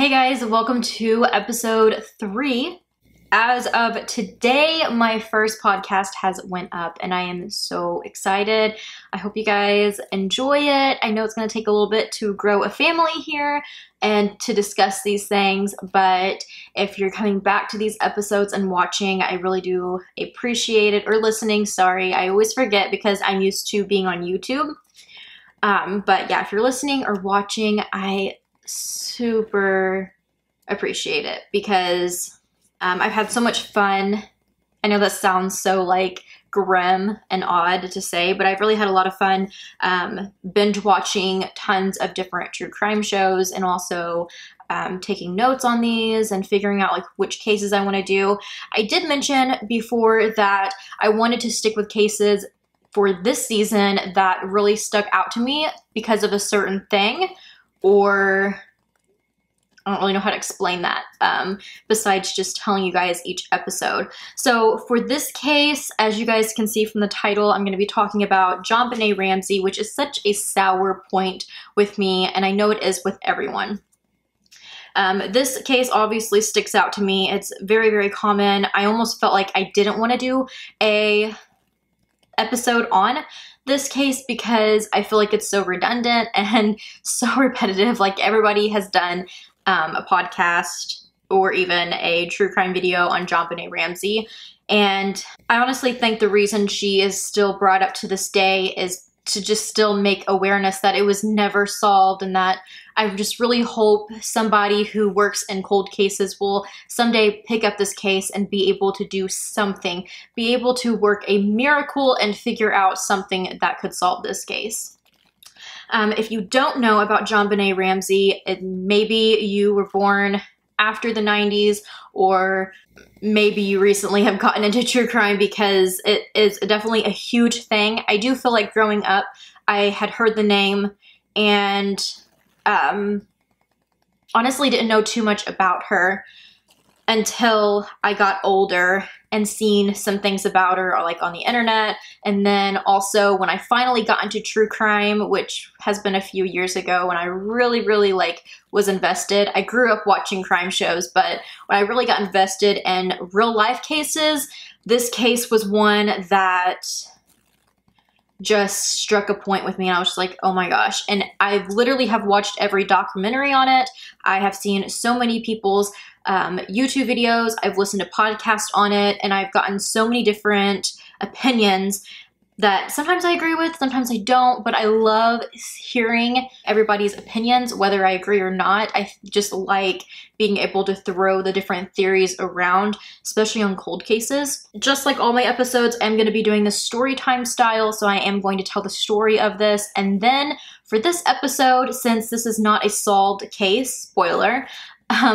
Hey guys, welcome to episode 3. As of today, my first podcast has went up and I am so excited. I hope you guys enjoy it. I know it's going to take a little bit to grow a family here and to discuss these things, but if you're coming back to these episodes and watching, I really do appreciate it, or listening, sorry. I always forget because I'm used to being on YouTube. But yeah, if you're listening or watching, I super appreciate it because I've had so much fun. I know that sounds so like grim and odd to say, but I've really had a lot of fun binge watching tons of different true crime shows and also taking notes on these and figuring out like which cases I want to do. I did mention before that I wanted to stick with cases for this season that really stuck out to me because of a certain thing, or I don't really know how to explain that besides just telling you guys each episode. So for this case, as you guys can see from the title, I'm going to be talking about JonBenet Ramsey, which is such a sour point with me, and I know it is with everyone. This case obviously sticks out to me. It's very, very common. I almost felt like I didn't want to do a episode on this case because I feel like it's so redundant and so repetitive. Like everybody has done a podcast or even a true crime video on JonBenet Ramsey. And I honestly think the reason she is still brought up to this day is to just still make awareness that it was never solved, and that I just really hope somebody who works in cold cases will someday pick up this case and be able to do something, be able to work a miracle and figure out something that could solve this case. If you don't know about JonBenet Ramsey, maybe you were born after the 90s, or maybe you recently have gotten into true crime because it is definitely a huge thing. I do feel like growing up, I had heard the name and honestly didn't know too much about her until I got older and seen some things about her like on the internet. And then also when I finally got into true crime, which has been a few years ago, when I really like was invested. I grew up watching crime shows, but when I really got invested in real life cases, this case was one that just struck a point with me, and I was just like, oh my gosh. And I literally have watched every documentary on it. I have seen so many people's YouTube videos. I've listened to podcasts on it, and I've gotten so many different opinions that sometimes I agree with, sometimes I don't, but I love hearing everybody's opinions, whether I agree or not. I just like being able to throw the different theories around, especially on cold cases. Just like all my episodes, I'm going to be doing this story time style, so I am going to tell the story of this. And then for this episode, since this is not a solved case, spoiler,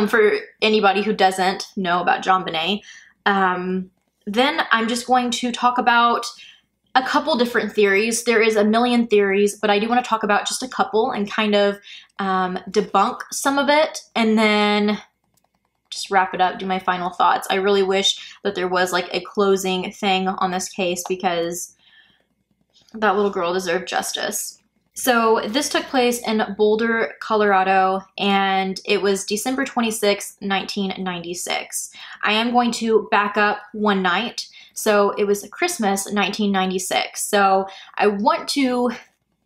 for anybody who doesn't know about JonBenet, then I'm just going to talk about a couple different theories. There is a million theories, but I do want to talk about just a couple and kind of debunk some of it, and then just wrap it up, do my final thoughts. I really wish that there was like a closing thing on this case because that little girl deserved justice. So this took place in Boulder, Colorado, and it was December 26, 1996. I am going to back up one night. So it was Christmas 1996. So I want to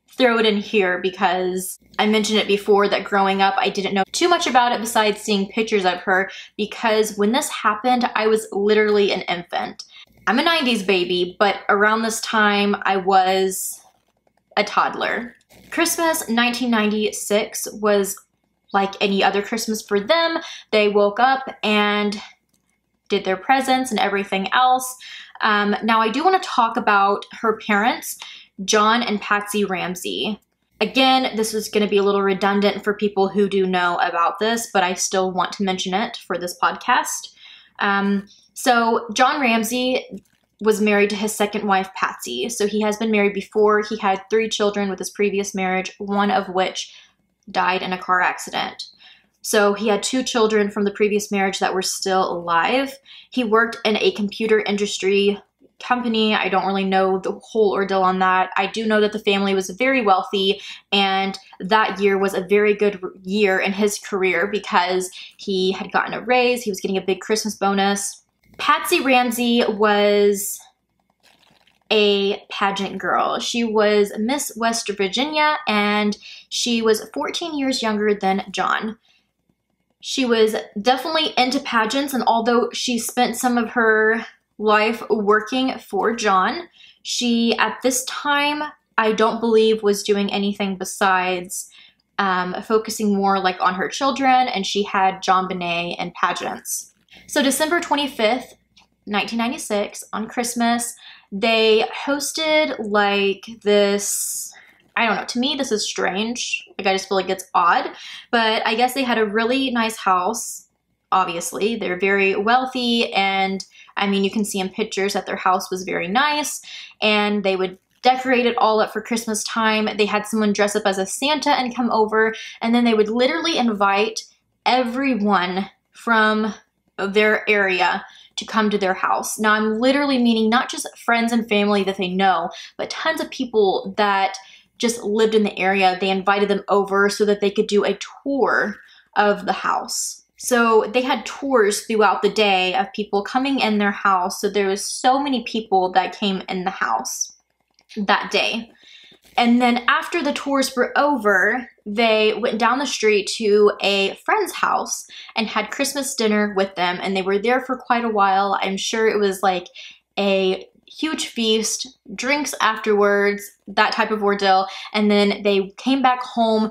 throw it in here because I mentioned it before that growing up, I didn't know too much about it besides seeing pictures of her, because when this happened, I was literally an infant. I'm a 90s baby, but around this time, I was a toddler. Christmas 1996 was like any other Christmas for them. They woke up and did their presents and everything else. Now I do want to talk about her parents, John and Patsy Ramsey. Again, this is going to be a little redundant for people who do know about this, but I still want to mention it for this podcast. So John Ramsey was married to his second wife, Patsy. So he has been married before. He had 3 children with his previous marriage, one of which died in a car accident. So he had 2 children from the previous marriage that were still alive. He worked in a computer industry company. I don't really know the whole ordeal on that. I do know that the family was very wealthy, and that year was a very good year in his career because he had gotten a raise. He was getting a big Christmas bonus. Patsy Ramsey was a pageant girl. She was Miss West Virginia, and she was 14 years younger than John. She was definitely into pageants, and although she spent some of her life working for John, she at this time, I don't believe, was doing anything besides focusing more like on her children, and she had JonBenet and pageants. So December 25th, 1996, on Christmas, they hosted like this, I don't know, to me this is strange. Like, I just feel like it's odd, but I guess they had a really nice house. Obviously, they're very wealthy, and I mean, you can see in pictures that their house was very nice, and they would decorate it all up for Christmas time. They had someone dress up as a Santa and come over, and then they would literally invite everyone from their area to come to their house. Now, I'm literally meaning not just friends and family that they know, but tons of people that just lived in the area. They invited them over so that they could do a tour of the house. So they had tours throughout the day of people coming in their house. So there was so many people that came in the house that day. And then after the tours were over, they went down the street to a friend's house and had Christmas dinner with them. And they were there for quite a while. I'm sure it was like a huge feast, drinks afterwards, that type of ordeal. And then they came back home,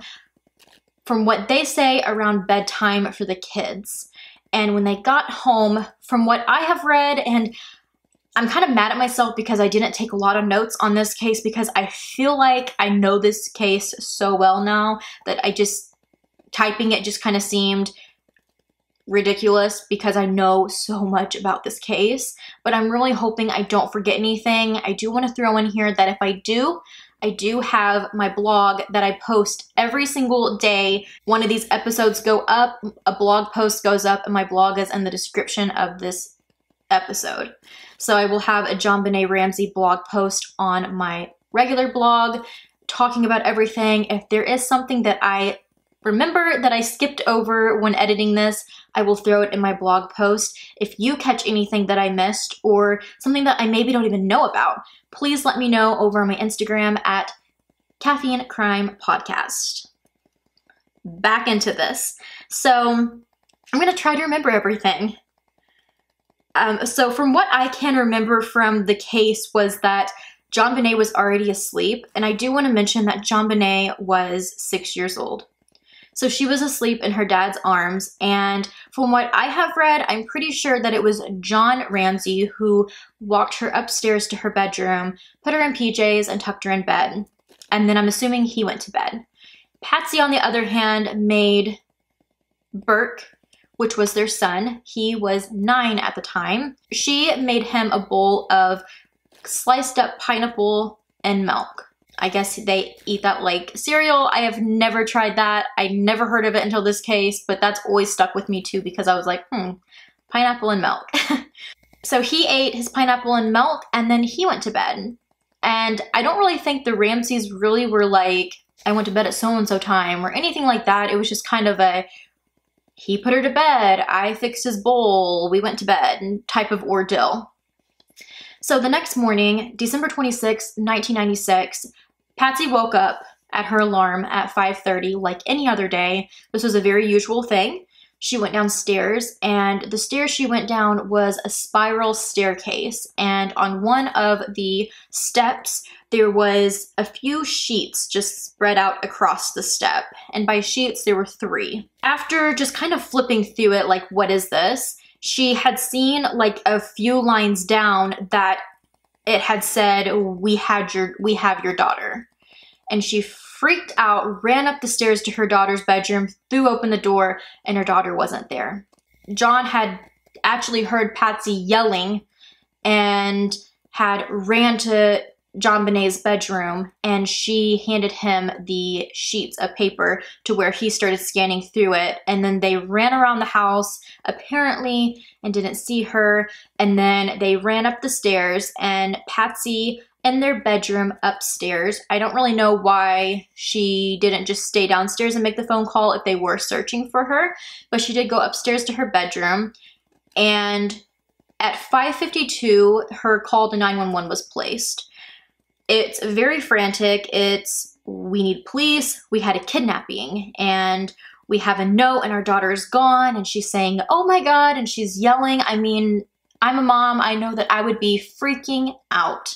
from what they say, around bedtime for the kids. And when they got home, from what I have read, and I'm kind of mad at myself because I didn't take a lot of notes on this case, because I feel like I know this case so well now that typing it just kind of seemed ridiculous because I know so much about this case. But I'm really hoping I don't forget anything. I do want to throw in here that if I do have my blog that I post every single day. One of these episodes go up, a blog post goes up, and my blog is in the description of this episode. So I will have a JonBenet Ramsey blog post on my regular blog talking about everything. If there is something that I remember that I skipped over when editing this, I will throw it in my blog post. If you catch anything that I missed or something that I maybe don't even know about, please let me know over on my Instagram at Caffeine Crime Podcast. Back into this. So I'm going to try to remember everything. So from what I can remember from the case was that JonBenet was already asleep. And I do want to mention that JonBenet was 6 years old. So she was asleep in her dad's arms, and from what I have read, I'm pretty sure that it was John Ramsey who walked her upstairs to her bedroom, put her in PJs, and tucked her in bed. And then I'm assuming he went to bed. Patsy, on the other hand, made Burke, which was their son, he was 9 at the time, she made him a bowl of sliced up pineapple and milk. I guess they eat that like cereal. I have never tried that. I never heard of it until this case, but that's always stuck with me too because I was like, pineapple and milk. So he ate his pineapple and milk, and then he went to bed. And I don't really think the Ramseys really were like, I went to bed at so-and-so time or anything like that. It was just kind of a, he put her to bed, I fixed his bowl, we went to bed type of ordeal. So the next morning, December 26, 1996, Patsy woke up at her alarm at 5:30 like any other day. This was a very usual thing. She went downstairs, and the stairs she went down was a spiral staircase. And on one of the steps, there was a few sheets just spread out across the step. And by sheets, there were 3. After just kind of flipping through it, like, what is this? She had seen like a few lines down that it had said, we have your daughter. And she freaked out, ran up the stairs to her daughter's bedroom, threw open the door, and her daughter wasn't there. John had actually heard Patsy yelling and had ran to JonBenet's bedroom, and she handed him the sheets of paper to where he started scanning through it. And then they ran around the house, apparently, and didn't see her. And then they ran up the stairs, and Patsy in their bedroom upstairs. I don't really know why she didn't just stay downstairs and make the phone call if they were searching for her, but she did go upstairs to her bedroom. And at 5:52, her call to 911 was placed. It's very frantic. It's, we need police, we had a kidnapping, and we have a note, and our daughter is gone, and she's saying, oh my God, and she's yelling. I mean, I'm a mom. I know that I would be freaking out.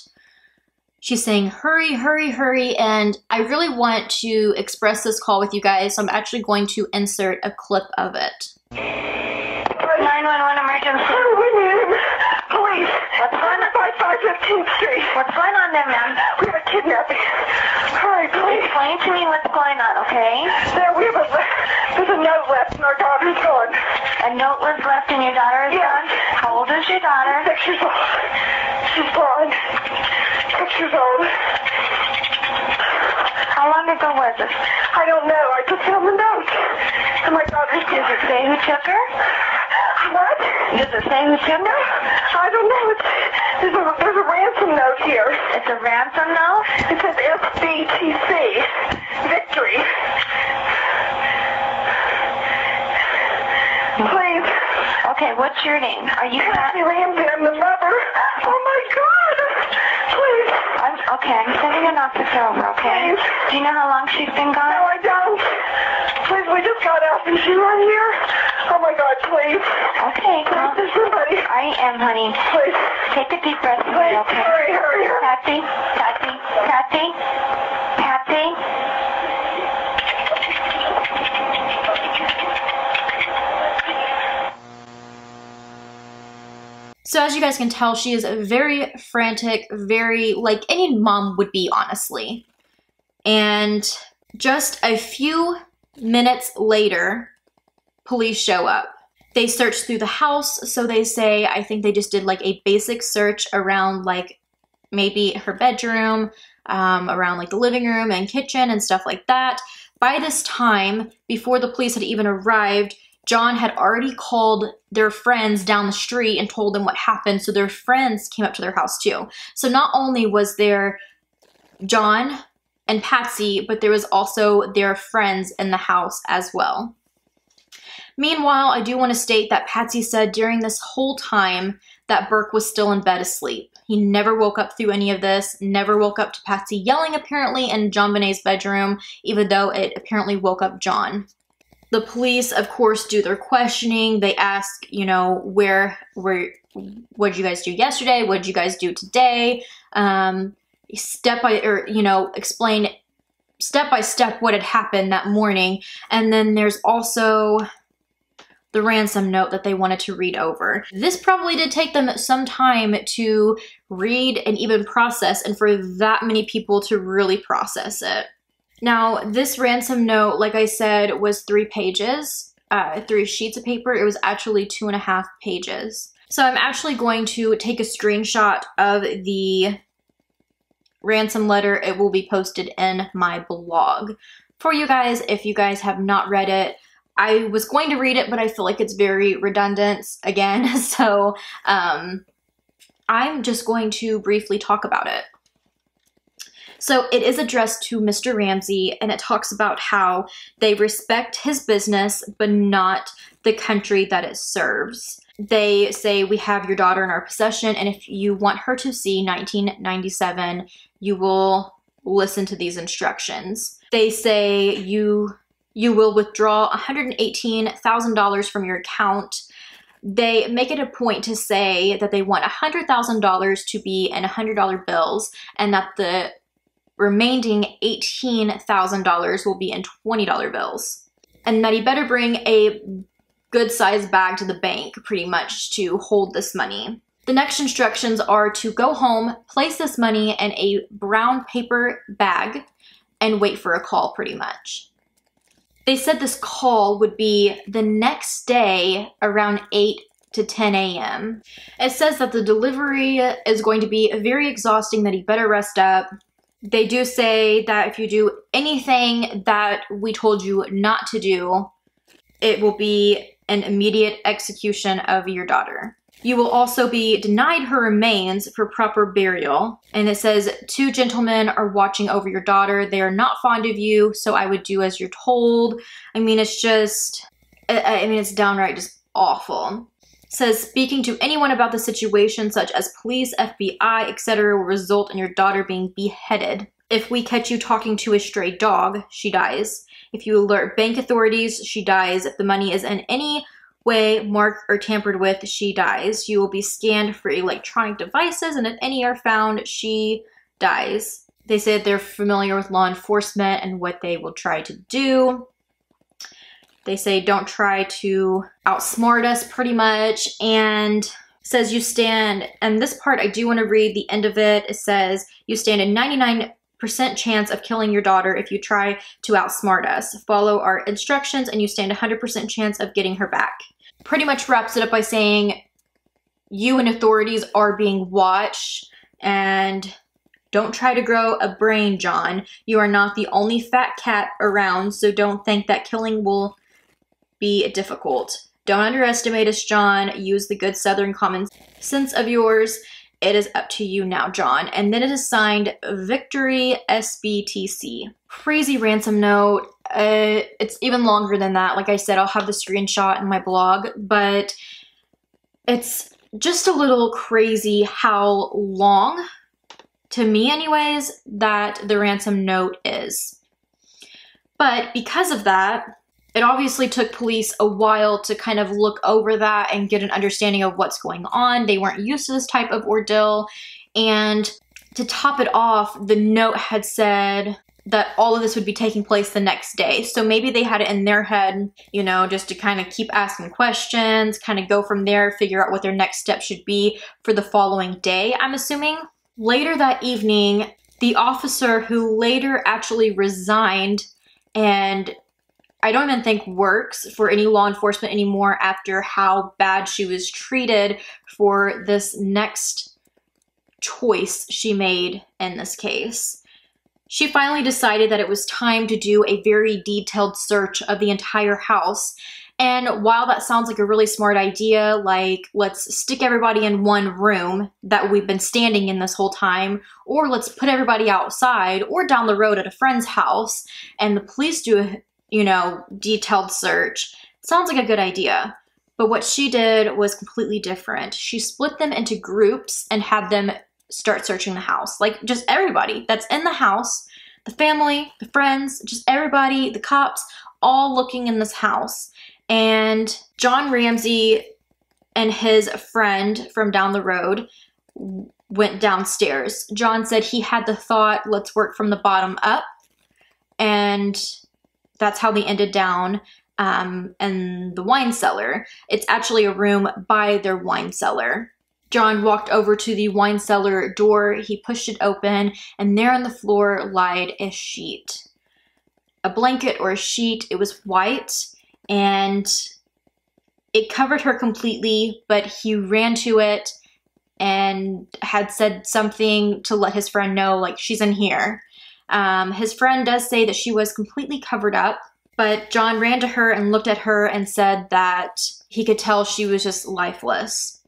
She's saying, hurry, hurry, hurry, and I really want to express this call with you guys, so I'm actually going to insert a clip of it. 911 emergency. Police. What's going on? 515th Street. What's going on there, ma'am? We have a kidnapping. Hurry, please. Explain to me what's going on, okay? There's a note left and our daughter's gone. A note was left and your daughter is gone? How old is your daughter? 6 years old. She's gone. 6 years old. How long ago was it? I don't know. I just found the note. And my daughter's gone. Does it say who took her? What? Does it say who took her? I don't know. There's a ransom note here. It's a ransom note? It says SBTC. Victory. Please. Okay, what's your name? Are you Caffeine Ramsey? I'm the mother. Oh my God. Please. Okay, I'm sending an officer over, okay? Please. Do you know how long she's been gone? No, I don't. Please, we just got out. Is she right here? Oh my God, please. Okay, come. Please, somebody. I am, honey. Please. Take a deep breath, please. Okay? Hurry, hurry, hurry. Patsy, Patsy, Patsy, Patsy. So as you guys can tell, she is very frantic, very like any mom would be, honestly. And just a few minutes later, police show up. They search through the house, so they say, I think they just did like a basic search around like maybe her bedroom, around like the living room and kitchen and stuff like that. By this time, before the police had even arrived, John had already called their friends down the street and told them what happened, so their friends came up to their house too. So not only was there John and Patsy, but there was also their friends in the house as well. Meanwhile, I do want to state that Patsy said during this whole time that Burke was still in bed asleep. He never woke up through any of this, never woke up to Patsy yelling apparently in JonBenet's bedroom, even though it apparently woke up John. The police, of course, do their questioning. They ask, you know, what did you guys do yesterday? What did you guys do today? Explain step by step what had happened that morning. And then there's also the ransom note that they wanted to read over. This probably did take them some time to read and even process, and for that many people to really process it. Now, this ransom note, like I said, was 3 pages, 3 sheets of paper. It was actually 2.5 pages. So I'm actually going to take a screenshot of the ransom letter. It will be posted in my blog for you guys if you guys have not read it. I was going to read it, but I feel like it's very redundant again. So I'm just going to briefly talk about it. So it is addressed to Mr. Ramsey, and it talks about how they respect his business, but not the country that it serves. They say, we have your daughter in our possession, and if you want her to see 1997, you will listen to these instructions. They say you will withdraw $118,000 from your account. They make it a point to say that they want $100,000 to be in $100 bills, and that the remaining $18,000 will be in $20 bills. And that he better bring a good sized bag to the bank, pretty much, to hold this money. The next instructions are to go home, place this money in a brown paper bag, and wait for a call, pretty much. They said this call would be the next day around 8 to 10 a.m. It says that the delivery is going to be very exhausting, that he better rest up. They do say that if you do anything that we told you not to do, it will be an immediate execution of your daughter. You will also be denied her remains for proper burial. And it says, 2 gentlemen are watching over your daughter. They are not fond of you, so I would do as you're told. I mean, it's just, it's downright just awful. It says, speaking to anyone about the situation, such as police, FBI, etc., will result in your daughter being beheaded. If we catch you talking to a stray dog, she dies. If you alert bank authorities, she dies. If the money is in any way marked or tampered with, she dies. You will be scanned for electronic devices, and if any are found, she dies. They said they're familiar with law enforcement and what they will try to do. They say don't try to outsmart us, pretty much. And says you stand, and this part I do want to read the end of it. It says you stand a 99% chance of killing your daughter if you try to outsmart us. Follow our instructions and you stand a 100% chance of getting her back. Pretty much wraps it up by saying you and authorities are being watched, and don't try to grow a brain, John. You are not the only fat cat around, so don't think that killing will be difficult. Don't underestimate us, John. Use the good Southern common sense of yours. It is up to you now, John. And then it is signed Victory SBTC. Crazy ransom note. It's even longer than that. Like I said, I'll have the screenshot in my blog, but it's just a little crazy how long, to me anyways, that the ransom note is. But because of that, it obviously took police a while to kind of look over that and get an understanding of what's going on. They weren't used to this type of ordeal. And to top it off, the note had said that all of this would be taking place the next day. So maybe they had it in their head, you know, just to kind of keep asking questions, kind of go from there, figure out what their next step should be for the following day, I'm assuming. Later that evening, the officer who later actually resigned and I don't even think works for any law enforcement anymore after how bad she was treated for this next choice she made in this case. She finally decided that it was time to do a very detailed search of the entire house. And while that sounds like a really smart idea, like let's stick everybody in one room that we've been standing in this whole time, or let's put everybody outside or down the road at a friend's house and the police do a detailed search. Sounds like a good idea. But what she did was completely different. She split them into groups and had them start searching the house. Like just everybody that's in the house, the family, the friends, just everybody, the cops, all looking in this house. And John Ramsey and his friend from down the road went downstairs. John said he had the thought, let's work from the bottom up. And that's how they ended down in the wine cellar. It's actually a room by their wine cellar. John walked over to the wine cellar door. He pushed it open, and there on the floor lied a sheet. A blanket or a sheet. It was white, and it covered her completely, but he ran to it and had said something to let his friend know, like, she's in here. His friend does say that she was completely covered up, but John ran to her and looked at her and said that he could tell she was just lifeless.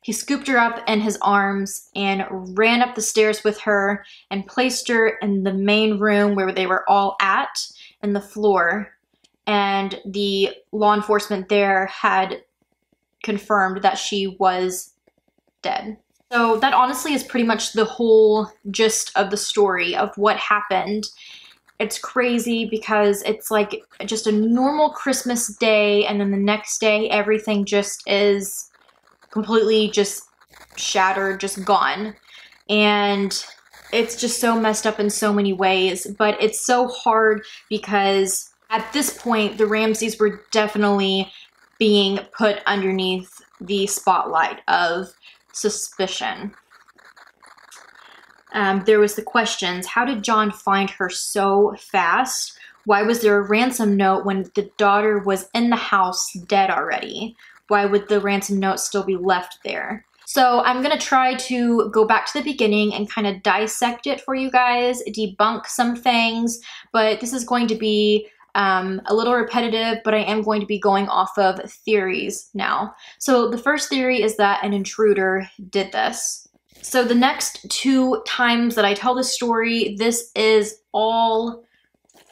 He scooped her up in his arms and ran up the stairs with her and placed her in the main room where they were all at, in the floor. And the law enforcement there had confirmed that she was dead. So that honestly is pretty much the whole gist of the story of what happened. It's crazy because it's like just a normal Christmas day, and then the next day everything just is completely just shattered, just gone. And it's just so messed up in so many ways, but it's so hard because at this point the Ramseys were definitely being put underneath the spotlight of suspicion. There was the questions. How did John find her so fast? Why was there a ransom note when the daughter was in the house dead already? why would the ransom note still be left there? So I'm gonna try to go back to the beginning and kind of dissect it for you guys, debunk some things, but this is going to be a little repetitive, but I am going to be going off of theories now. So the first theory is that an intruder did this. So the next 2 times that I tell this story, this is all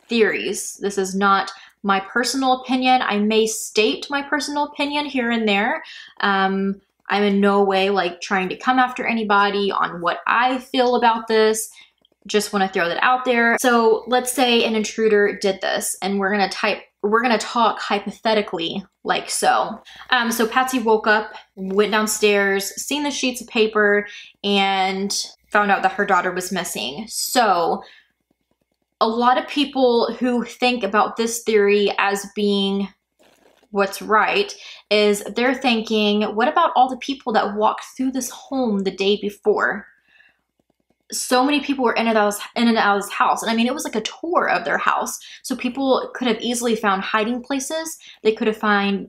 theories. This is not my personal opinion. I may state my personal opinion here and there. I'm in no way like trying to come after anybody on what I feel about this. Just want to throw that out there. So let's say an intruder did this, and we're gonna talk hypothetically like so. So Patsy woke up, went downstairs, seen the sheets of paper, and found out that her daughter was missing. So a lot of people who think about this theory as being what's right is they're thinking, what about all the people that walked through this home the day before? So many people were in and out of this house. And I mean, it was like a tour of their house. So people could have easily found hiding places. They could have found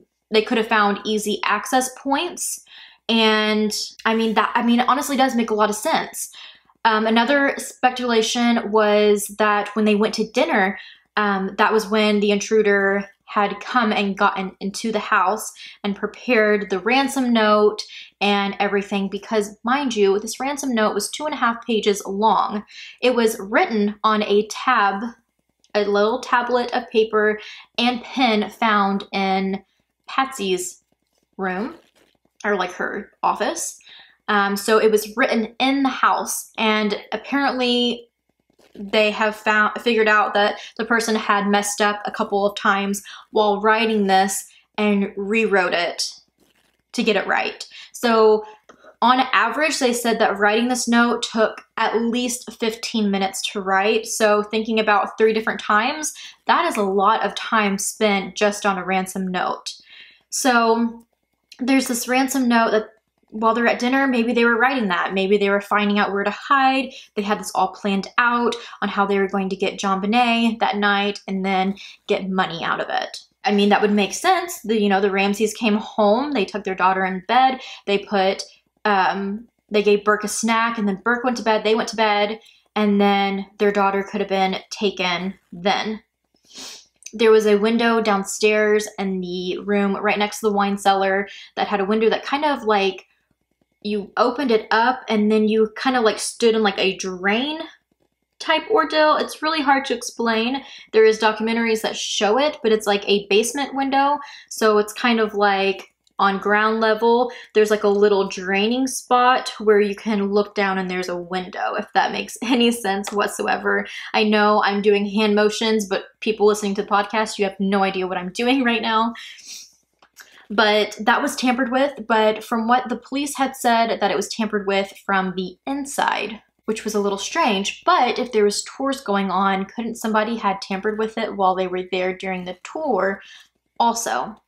easy access points. And I mean, it honestly does make a lot of sense. Another speculation was that when they went to dinner, that was when the intruder had come and gotten into the house and prepared the ransom note and everything, because mind you, this ransom note was 2.5 pages long. It was written on a little tablet of paper and pen found in Patsy's room, or like her office. So it was written in the house, and apparently they have figured out that the person had messed up a couple of times while writing this and rewrote it to get it right. So on average, they said that writing this note took at least 15 minutes to write. So thinking about 3 different times, that is a lot of time spent just on a ransom note. So there's this ransom note that while they're at dinner, maybe they were writing that. Maybe they were finding out where to hide. They had this all planned out on how they were going to get JonBenet that night and then get money out of it. I mean, that would make sense. The Ramseys came home. They took their daughter in bed. They gave Burke a snack, and then Burke went to bed. They went to bed, and then their daughter could have been taken then. There was a window downstairs in the room right next to the wine cellar that had a window that kind of like, you opened it up and then you kind of like stood in like a drain type ordeal. It's really hard to explain. There is documentaries that show it, but it's like a basement window. So it's kind of like on ground level, there's like a little draining spot where you can look down and there's a window, if that makes any sense whatsoever. I know I'm doing hand motions, but people listening to the podcast, you have no idea what I'm doing right now. But that was tampered with, but from what the police had said, that it was tampered with from the inside, which was a little strange. But if there was tours going on, couldn't somebody had tampered with it while they were there during the tour also?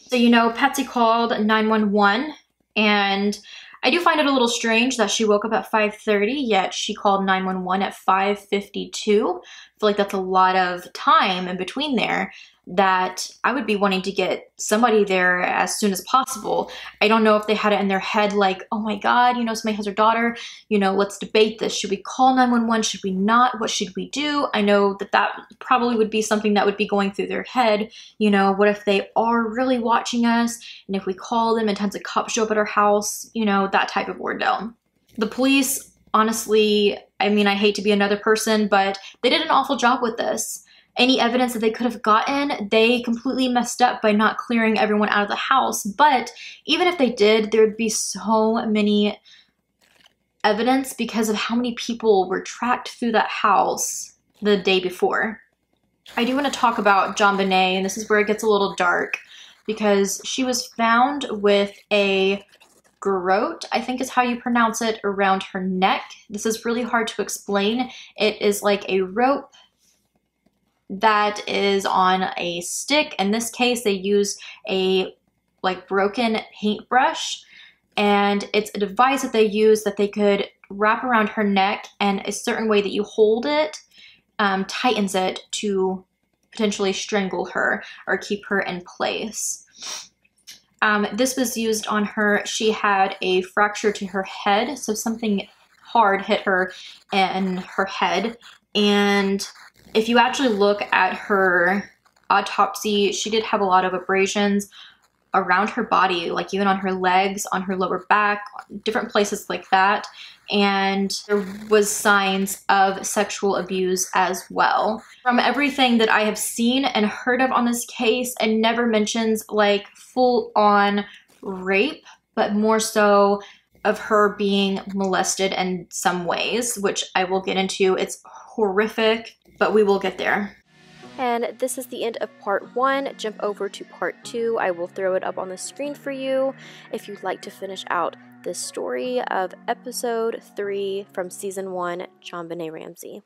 So, Patsy called 911, and I do find it a little strange that she woke up at 5:30, yet she called 911 at 5:52. I feel like that's a lot of time in between there that I would be wanting to get somebody there as soon as possible. I don't know if they had it in their head like, oh my God, somebody has her daughter, let's debate this. Should we call 911? Should we not? What should we do? I know that probably would be something that would be going through their head. What if they are really watching us? And if we call them and tons of cops show up at our house, that type of ordeal. The police, honestly, I mean, I hate to be another person, but they did an awful job with this. Any evidence that they could have gotten, they completely messed up by not clearing everyone out of the house. But even if they did, there would be so many evidence because of how many people were tracked through that house the day before. I do want to talk about JonBenet, and this is where it gets a little dark, because she was found with a garrote, I think is how you pronounce it, around her neck. This is really hard to explain. It is like a rope that is on a stick. In this case, they used a broken paintbrush, and it's a device that they use that they could wrap around her neck, and a certain way that you hold it tightens it to potentially strangle her or keep her in place. This was used on her. She had a fracture to her head, so something hard hit her in her head. And if you actually look at her autopsy, she did have a lot of abrasions around her body, like even on her legs, on her lower back, different places like that. And there was signs of sexual abuse as well. From everything that I have seen and heard of on this case, it never mentions like full-on rape, but more so of her being molested in some ways, which I will get into. It's horrific, but we will get there. And this is the end of part 1. Jump over to part 2. I will throw it up on the screen for you if you'd like to finish out this story of episode 3 from season 1, JonBenet Ramsey.